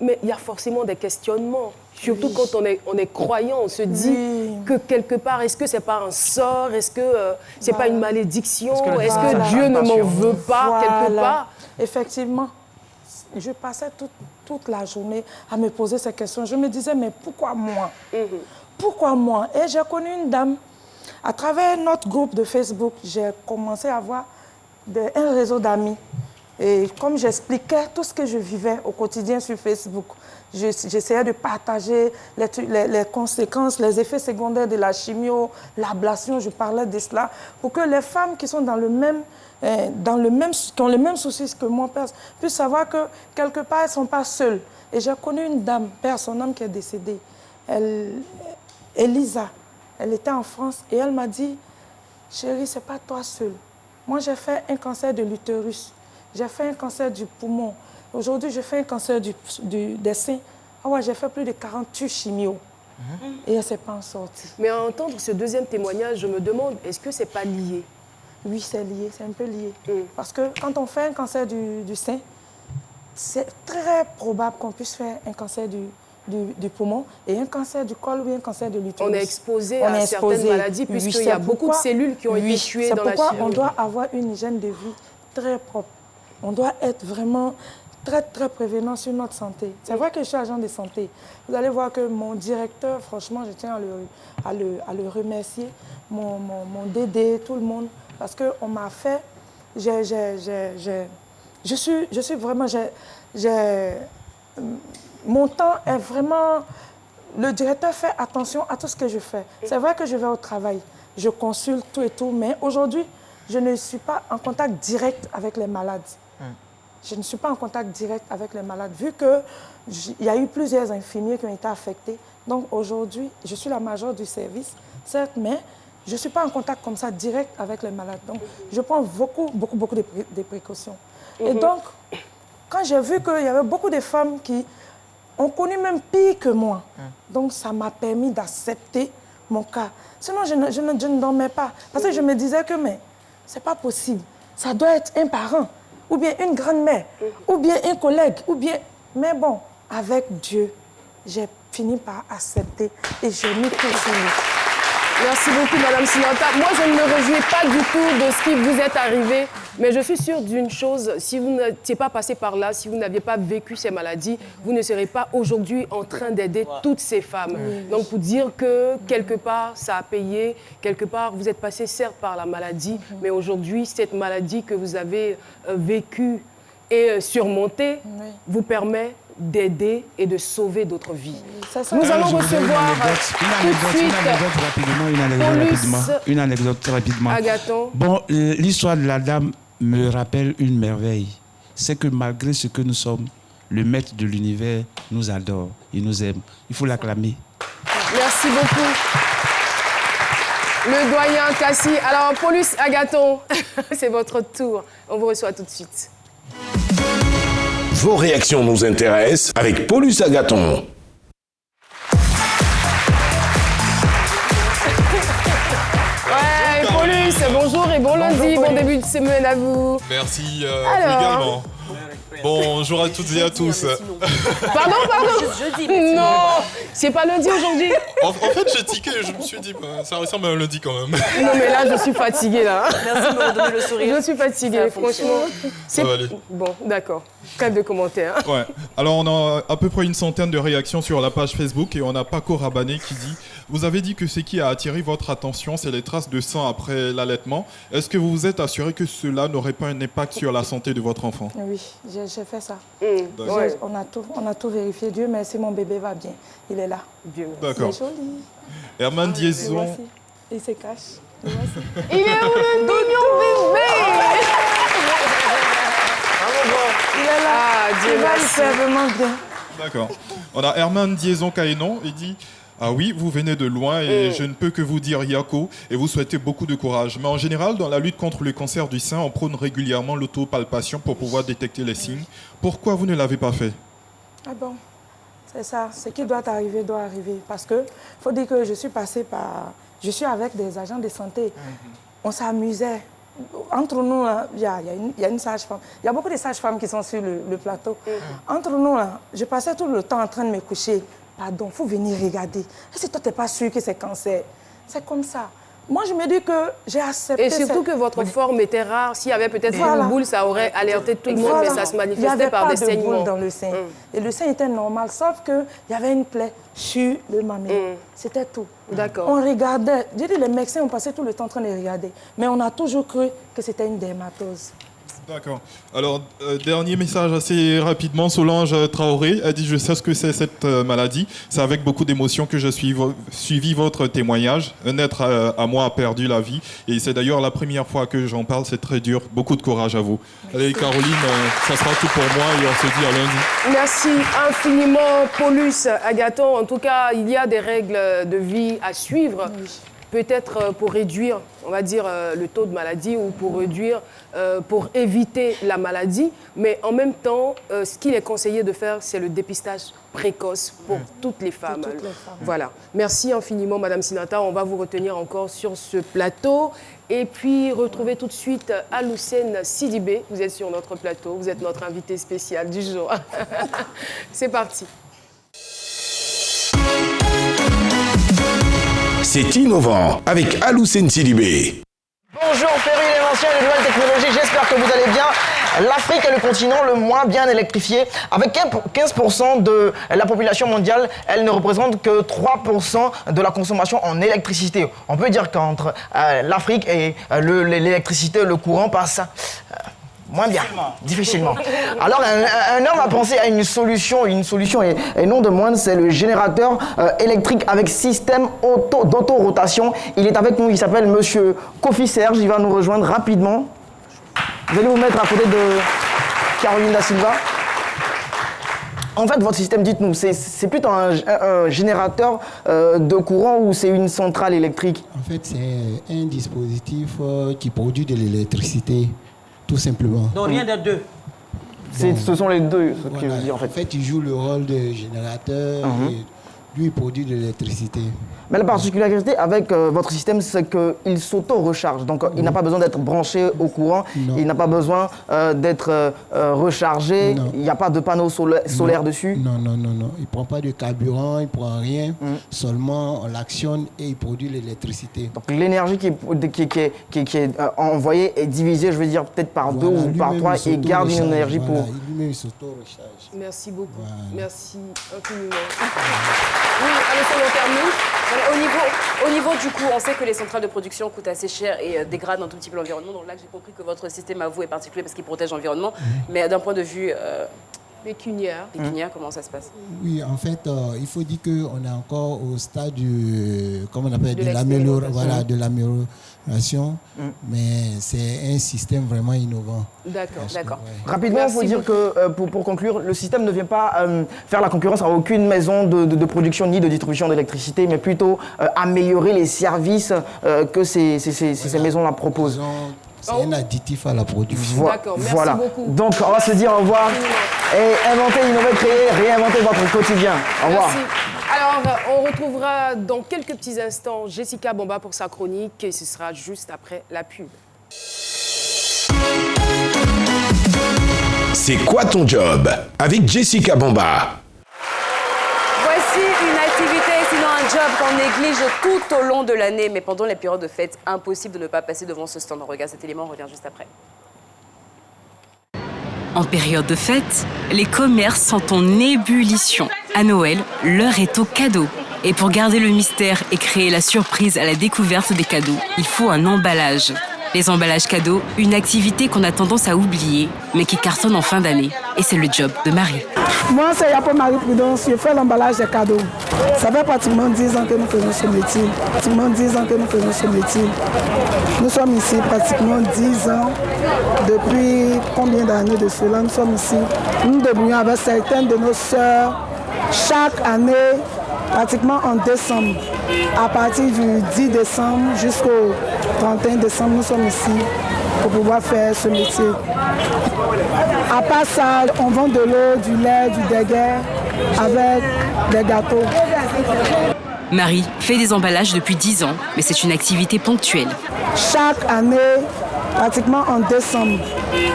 mais il y a forcément des questionnements. Surtout quand on est croyant, on se dit que quelque part, est-ce que c'est pas un sort? Est-ce que c'est pas une malédiction? Est-ce que Dieu ne m'en veut pas quelque part? Effectivement. je passais toute la journée à me poser ces questions. Je me disais, mais pourquoi moi? Pourquoi moi? Et j'ai connu une dame. À travers notre groupe de Facebook, j'ai commencé à avoir un réseau d'amis. Et comme j'expliquais tout ce que je vivais au quotidien sur Facebook, j'essayais de partager les conséquences, les effets secondaires de la chimio, l'ablation, je parlais de cela, pour que les femmes qui sont qui ont les mêmes soucis que moi puissent savoir que quelque part, elles ne sont pas seules. Et j'ai connu une dame, père, son homme qui est décédé, Elisa, elle était en France et elle m'a dit, chérie, ce n'est pas toi seule. Moi, j'ai fait un cancer de l'utérus. J'ai fait un cancer du poumon. Aujourd'hui, je fais un cancer des seins. Ah ouais, j'ai fait plus de 48 chimios. Et elle ne s'est pas en sortie. Mais à entendre ce deuxième témoignage, je me demande, est-ce que ce n'est pas lié? Oui, c'est lié, c'est un peu lié. Parce que quand on fait un cancer du sein, c'est très probable qu'on puisse faire un cancer du poumon et un cancer du col ou un cancer de l'utérus. On est exposé à certaines maladies puisqu'il y a beaucoup de cellules qui ont été tuées dans la chirurgie. C'est pourquoi on doit avoir une hygiène de vie très propre. On doit être vraiment très, très prévenant sur notre santé. C'est vrai que je suis agent de santé. Vous allez voir que mon directeur, franchement, je tiens à le remercier, mon DD, tout le monde, parce qu'on m'a fait... Je suis vraiment... Mon temps est vraiment... Le directeur fait attention à tout ce que je fais. C'est vrai que je vais au travail, je consulte tout et tout, mais aujourd'hui, je ne suis pas en contact direct avec les malades. Je ne suis pas en contact direct avec les malades, vu qu'il y a eu plusieurs infirmiers qui ont été affectés. Donc aujourd'hui, je suis la majeure du service, certes, mais je ne suis pas en contact comme ça direct avec les malades. Donc je prends beaucoup de précautions. Et donc, quand j'ai vu qu'il y avait beaucoup de femmes qui ont connu même pire que moi, donc ça m'a permis d'accepter mon cas. Sinon, je ne dormais pas. Parce que je me disais que, mais c'est pas possible. Ça doit être un parent, ou bien une grand-mère, ou bien un collègue, ou bien... Mais bon, avec Dieu, j'ai fini par accepter et j'ai mis tout sur lui. Merci beaucoup, Madame Sinanta. Moi, je ne me réjouis pas du tout de ce qui vous est arrivé, mais je suis sûre d'une chose, si vous n'étiez pas passé par là, si vous n'aviez pas vécu ces maladies, vous ne serez pas aujourd'hui en train d'aider toutes ces femmes. Donc, pour dire que, quelque part, ça a payé, quelque part, vous êtes passé certes par la maladie, mais aujourd'hui, cette maladie que vous avez vécue et surmontée vous permet d'aider et de sauver d'autres vies. Nous allons recevoir une anecdote rapidement. Agathon. Bon, l'histoire de la dame me rappelle une merveille. C'est que malgré ce que nous sommes, le maître de l'univers nous adore, il nous aime. Il faut l'acclamer. Merci beaucoup. Le doyen Cassie. Alors, Paulus Agathon, c'est votre tour. On vous reçoit tout de suite. Vos réactions nous intéressent avec Paulus Agathon. Ouais, Paulus, bonjour et bon lundi, bon début de semaine à vous. Merci également. Bonjour à toutes et à tous. Pardon. Non, c'est pas lundi aujourd'hui. En fait, j'ai tiqué, je me suis dit, ça ressemble à un lundi quand même. Non, mais là, je suis fatiguée, là. Merci de me donner le sourire. Je suis fatiguée, franchement. Ça va aller. Bon, d'accord. Trêve de commentaires. Ouais. Alors, on a à peu près une centaine de réactions sur la page Facebook et on a Paco Rabané qui dit « Vous avez dit que ce qui a attiré votre attention, c'est les traces de sang après l'allaitement. Est-ce que vous vous êtes assuré que cela n'aurait pas un impact sur la santé de votre enfant ?» Oui, j'ai fait ça. On a tout vérifié. Dieu merci, mon bébé va bien. Il est là. Dieu merci. D'accord. Il est joli. Herman Diezon. Il se cache. Il est où le mignon bébé? Il est là. Ah, Dieu il va merci. lui faire vraiment bien. D'accord. On a Herman Diezon Caïnon. Il dit « Ah oui, vous venez de loin et je ne peux que vous dire Yako et vous souhaiter beaucoup de courage. Mais en général, dans la lutte contre le cancer du sein, on prône régulièrement l'autopalpation pour pouvoir détecter les signes. Pourquoi vous ne l'avez pas fait ?» Ah bon, c'est ça. Ce qui doit arriver, doit arriver. Parce que faut dire que je suis passée par... Je suis avec des agents de santé. On s'amusait. Entre nous, il y a une sage-femme. Il y a beaucoup de sages-femmes qui sont sur le plateau. Entre nous, je passais tout le temps en train de me coucher. Pardon, il faut venir regarder. Est-ce que toi, tu n'es pas sûr que c'est cancer? C'est comme ça. moi, je me dis que j'ai accepté. Et surtout que votre forme était rare. S'il y avait peut-être une boule, ça aurait alerté tout le monde, mais ça se manifestait par des saignements. Il n'y avait pas de boule dans le sein. Et le sein était normal, sauf qu'il y avait une plaie sur le mamelle. C'était tout. D'accord. On regardait. J'ai dit, les médecins ont passé tout le temps en train de regarder. Mais on a toujours cru que c'était une dermatose. D'accord. Alors, dernier message assez rapidement. Solange Traoré a dit « Je sais ce que c'est cette maladie. C'est avec beaucoup d'émotion que je suis suivi votre témoignage. Un être à moi a perdu la vie. Et c'est d'ailleurs la première fois que j'en parle. C'est très dur. Beaucoup de courage à vous. » Allez, Caroline, ça sera tout pour moi et on se dit à lundi. Merci infiniment, Paulus Agathon. En tout cas, il y a des règles de vie à suivre. Peut-être pour réduire, on va dire, le taux de maladie ou pour réduire, pour éviter la maladie. Mais en même temps, ce qu'il est conseillé de faire, c'est le dépistage précoce pour toutes les femmes. Voilà. Merci infiniment, Madame Sinata. On va vous retenir encore sur ce plateau. Et puis, retrouvez tout de suite Aloucène Sidibé. Vous êtes sur notre plateau. Vous êtes notre invité spécial du jour. C'est parti. C'est innovant avec Aloucène Sidibé. Bonjour Ferry, l'événementiel des nouvelles technologies, j'espère que vous allez bien. L'Afrique est le continent le moins bien électrifié. Avec 15% de la population mondiale, elle ne représente que 3% de la consommation en électricité. On peut dire qu'entre l'Afrique et l'électricité, le courant passe moins bien, difficilement. Alors un homme a pensé à une solution et non de moindre, c'est le générateur électrique avec système d'autorotation. Il est avec nous, il s'appelle Monsieur Kofi Serge, il va nous rejoindre rapidement. Vous allez vous mettre à côté de Caroline da Silva. En fait, votre système, dites-nous, c'est plutôt un générateur de courant ou c'est une centrale électrique? En fait, c'est un dispositif qui produit de l'électricité. Tout simplement. Donc rien des deux. Ce sont les deux, ce que je dis en fait. En fait, il joue le rôle de générateur et lui, il produit de l'électricité. Mais la particularité avec votre système, c'est qu'il s'auto-recharge. Donc, il n'a pas besoin d'être branché au courant. Non. Il n'a pas besoin d'être rechargé. Non. Il n'y a pas de panneau solaire dessus. Non. Il ne prend pas de carburant, il ne prend rien. Seulement, on l'actionne et il produit l'électricité. Donc, l'énergie qui est envoyée est divisée, je veux dire, peut-être par deux ou par trois et garde une énergie pour... Lui-même, il s'auto-recharge. Merci beaucoup. Merci infiniment. Oui, allez, on termine. Au niveau du coût, on sait que les centrales de production coûtent assez cher et dégradent un tout petit peu l'environnement. Donc là, j'ai compris que votre système à vous est particulier parce qu'il protège l'environnement. Mais d'un point de vue pécuniaire, comment ça se passe? Oui, en fait, il faut dire qu'on est encore au stade comment on appelle, de l'amélioration. Mais c'est un système vraiment innovant. D'accord. Ouais. Rapidement, il faut dire que, pour conclure, le système ne vient pas faire la concurrence à aucune maison de production ni de distribution d'électricité, mais plutôt améliorer les services que ces maisons-là proposent. C'est un additif à la production. D'accord, merci beaucoup. Donc, on va se dire au revoir et inventer, innover, créer, réinventer votre quotidien. Au revoir. Merci. Alors, on retrouvera dans quelques petits instants Jessica Bamba pour sa chronique et ce sera juste après la pub. C'est quoi ton job? Avec Jessica Bamba. Voici une activité, sinon un job qu'on néglige tout au long de l'année, mais pendant les périodes de fête, impossible de ne pas passer devant ce stand. On regarde cet élément, on revient juste après. En période de fête, les commerces sont en ébullition. À Noël, l'heure est au cadeau. Et pour garder le mystère et créer la surprise à la découverte des cadeaux, il faut un emballage. Les emballages cadeaux, une activité qu'on a tendance à oublier, mais qui cartonne en fin d'année. Et c'est le job de Marie. Moi, c'est Yapo Marie-Prudence, je fais l'emballage des cadeaux. Ça fait pratiquement 10 ans que nous faisons ce métier. Nous sommes ici pratiquement 10 ans. Depuis combien d'années de cela, nous sommes ici. Nous débrouillons avec certaines de nos sœurs chaque année, pratiquement en décembre. À partir du 10 décembre jusqu'au 31 décembre, nous sommes ici pour pouvoir faire ce métier. À part ça, on vend de l'eau, du lait, du déguet avec des gâteaux. Marie fait des emballages depuis 10 ans, mais c'est une activité ponctuelle. Chaque année, pratiquement en décembre.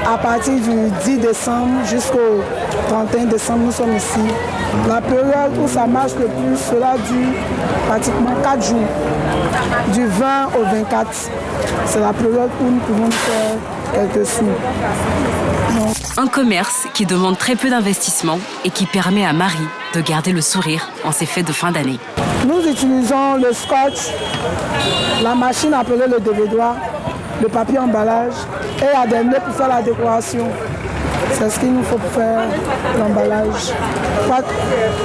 À partir du 10 décembre jusqu'au 31 décembre, nous sommes ici. La période où ça marche le plus, cela dure pratiquement 4 jours. Du 20 au 24, c'est la période où nous pouvons faire quelques sous. Donc, un commerce qui demande très peu d'investissement et qui permet à Marie de garder le sourire en ces fêtes de fin d'année. Nous utilisons le scotch, la machine appelée le dévédoir, le papier emballage et à des nœuds pour faire la décoration. C'est ce qu'il nous faut pour faire l'emballage.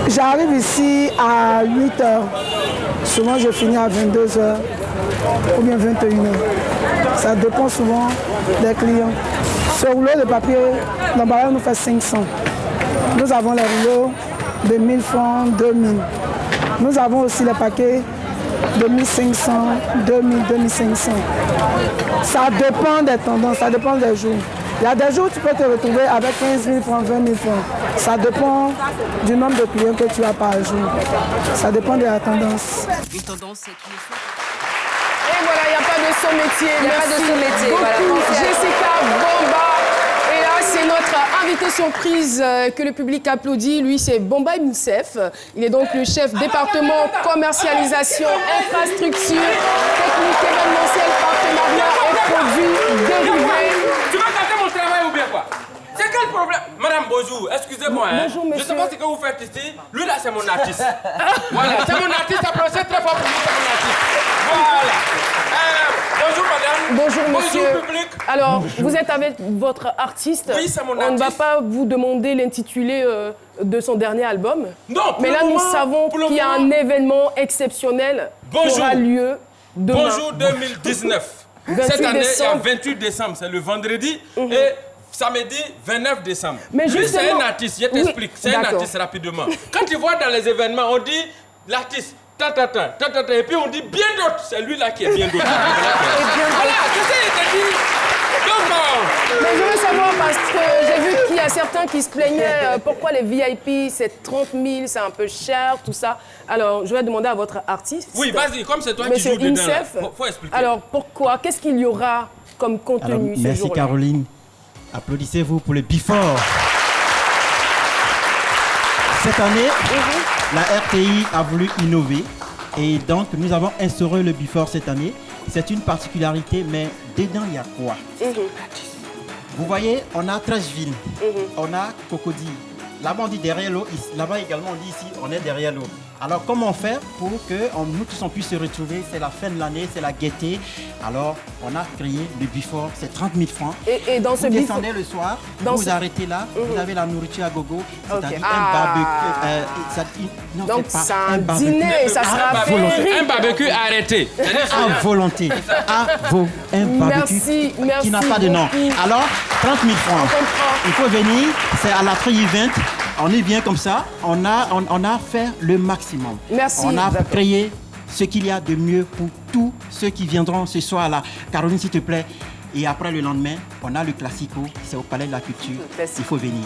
J'arrive ici à 8 h. Souvent, je finis à 22 h ou bien 21 h. Ça dépend souvent des clients. Ce rouleau de papier, l'emballage nous fait 500. Nous avons les rouleaux de 1000 francs, 2000. Nous avons aussi les paquets de 1500, 2000, 2500. Ça dépend des tendances, ça dépend des jours. Il y a des jours où tu peux te retrouver avec 15 000 francs, 20 000 francs. Ça dépend du nombre de clients que tu as par jour. Ça dépend de la tendance. Une tendance qui Et voilà, il n'y a pas de son métier. Il n'y a pas de son métier. Voilà. Jessica Bomba. Et là, c'est notre invité surprise que le public applaudit. Lui, c'est Bomba Moussef. Il est donc le chef département commercialisation, infrastructure, technique événementielle, partenariat et produits dérivés. Tu vas tenter mon travail ou bien quoi? C'est quel problème? Madame, bonjour, excusez-moi. Bonjour, monsieur. Je sais pas ce que vous faites ici. Lui là, c'est mon artiste. Voilà, c'est mon artiste, applaudissez très fort pour lui, c'est mon artiste. Voilà. Bonjour madame. Bonjour monsieur. Bonjour public. Alors, vous êtes avec votre artiste. Oui, c'est mon On ne va artiste. pas vous demander l'intitulé de son dernier album. Non, pour mais là, le nous moment, savons pour le qu'il y a un moment. événement exceptionnel qui aura lieu demain. Bonjour 2019. 28 Cette année, décembre. il y a 28 décembre, c'est le vendredi. Et samedi 29 décembre. Mais lui, c'est justement- un artiste, je t'explique. Oui, C'est un d'accord. artiste rapidement. Quand tu vois dans les événements, on dit l'artiste. Et puis on dit bien d'autres. C'est lui là qui est bien d'autres. Voilà, c'est ça, il te dit. Donc, Mais je veux savoir parce que j'ai vu qu'il y a certains qui se plaignaient pourquoi les VIP c'est 30 000, c'est un peu cher, tout ça. Alors je vais demander à votre artiste. oui, vas-y, comme c'est toi qui Monsieur joues dedans, là, Moussef. faut expliquer. Alors pourquoi? Qu'est-ce qu'il y aura comme contenu Alors, ce merci jour-là? Caroline. Applaudissez-vous pour le Before. Cette année, la RTI a voulu innover et donc nous avons instauré le Before cette année. C'est une particularité, mais dedans il y a quoi? Vous voyez, on a Trashville, on a Cocody. Là-bas on dit derrière l'eau, là-bas également on dit ici on est derrière l'eau. Alors comment faire pour que nous tous on puisse se retrouver? C'est la fin de l'année, c'est la gaieté. Alors on a créé le Before, c'est 30 000 francs. Et dans ce vous Before- descendez le soir, dans vous ce- arrêtez là, vous avez la nourriture à gogo, c'est-à-dire Ah. un barbecue. Non, Donc c'est pas c'est un un barbecue. dîner, ça sera À volonté. féerique. un barbecue arrêté. À volonté. Un barbecue Merci qui n'a pas de nom. beaucoup. Alors, 30 000 francs. On comprend. Il faut venir, c'est à la Tri Event. On est bien comme ça. On a fait le maximum. Merci. On a D'accord. créé ce qu'il y a de mieux pour tous ceux qui viendront ce soir-là. Caroline, s'il te plaît. Et après le lendemain, on a le Classico. C'est au Palais de la Culture. Il faut venir.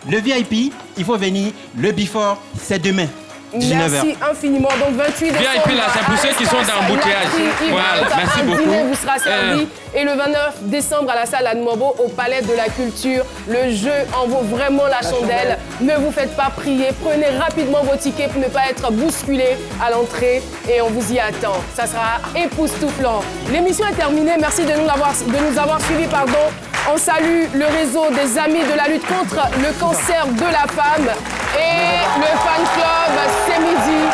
Le VIP, il faut venir. Le Before, c'est demain. 19h. Merci infiniment. Donc 28 décembre. VIP, là, c'est pour ceux qui sont dans l'embouteillage. Voilà, merci beaucoup. Un dîner vous sera servi. Et le 29 décembre à la salle Admobo au Palais de la Culture. Le jeu en vaut vraiment la chandelle. Ne vous faites pas prier. Prenez rapidement vos tickets pour ne pas être bousculé à l'entrée. Et on vous y attend. Ça sera époustouflant. L'émission est terminée. Merci de nous avoir suivis. On salue le réseau des amis de la lutte contre le cancer de la femme et le fan club C'est Midi